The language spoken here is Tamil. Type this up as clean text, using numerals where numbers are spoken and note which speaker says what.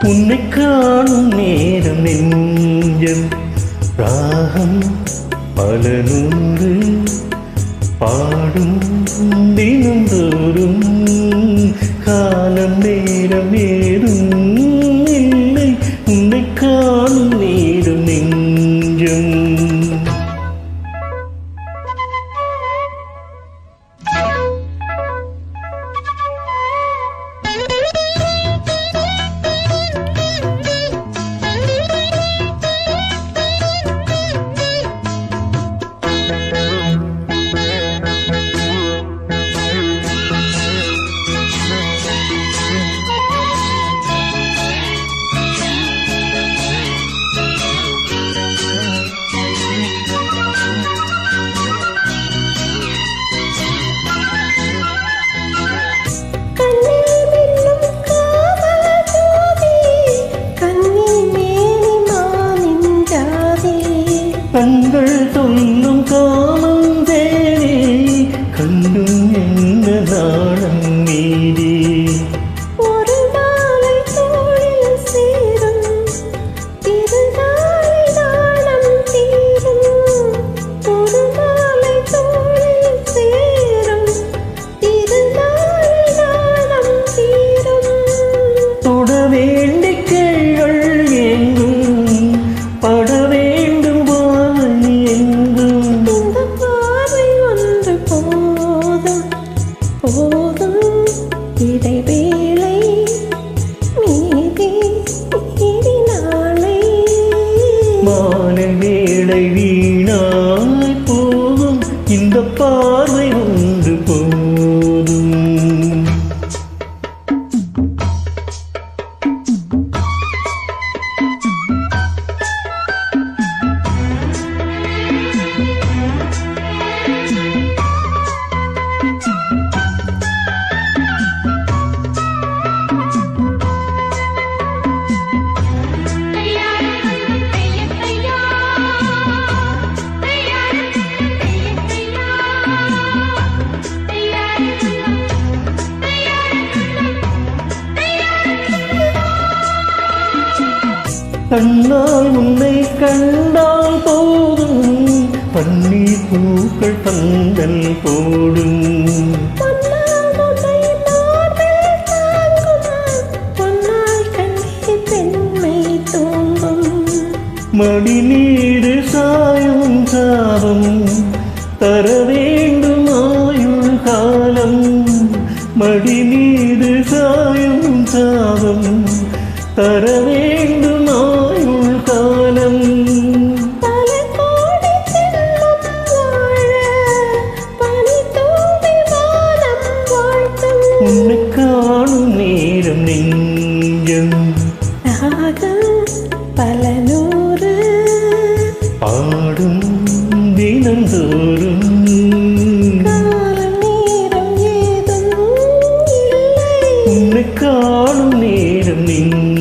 Speaker 1: உன்னை காணும் நேரம் நெஞ்சம் ராகம் பல நூறு பாடும் தினந்தோறும் காலம் நேரம் ஏதும் இல்லை உன்னை காணும் நேரம் நெஞ்சம். கண்கள் சொல்லும் காமம் தேனே கண்டும் என்ன நாணம் மீறி
Speaker 2: ஒரு நாளை தோளில் சேரும் திருநாளை நாணம் தீரும் ஒரு நாளை தோளில் சேரும் திருநாளை நாணம் தீரும்
Speaker 1: தொட வேண்டி கைகள் எங்கும் பட
Speaker 2: இடைவேளை மீதி நாளை
Speaker 1: மாலை வேளை வீணாய் போகும் இந்த பார்வை ஒன்று போதும். கண்ணால் உன்னை கண்டால் போதும் பன்னீர் பூக்கள் பந்தல் போடும் மடி நீடு சாயும் சாபம் தர வேண்டும் ஆயுள் காலம் மடி நீடு சாயும் சாபம் தர வேண்டும் ஆயுள் காலம். உன்னை காணும் நேரம் நெஞ்சம்
Speaker 2: ராகம் பல நூறு
Speaker 1: பாடும் தினந்தோறும்
Speaker 2: காலம் நேரம் ஏதும் இல்லை
Speaker 1: உன்னை காணும் நேரம் நெஞ்சம்.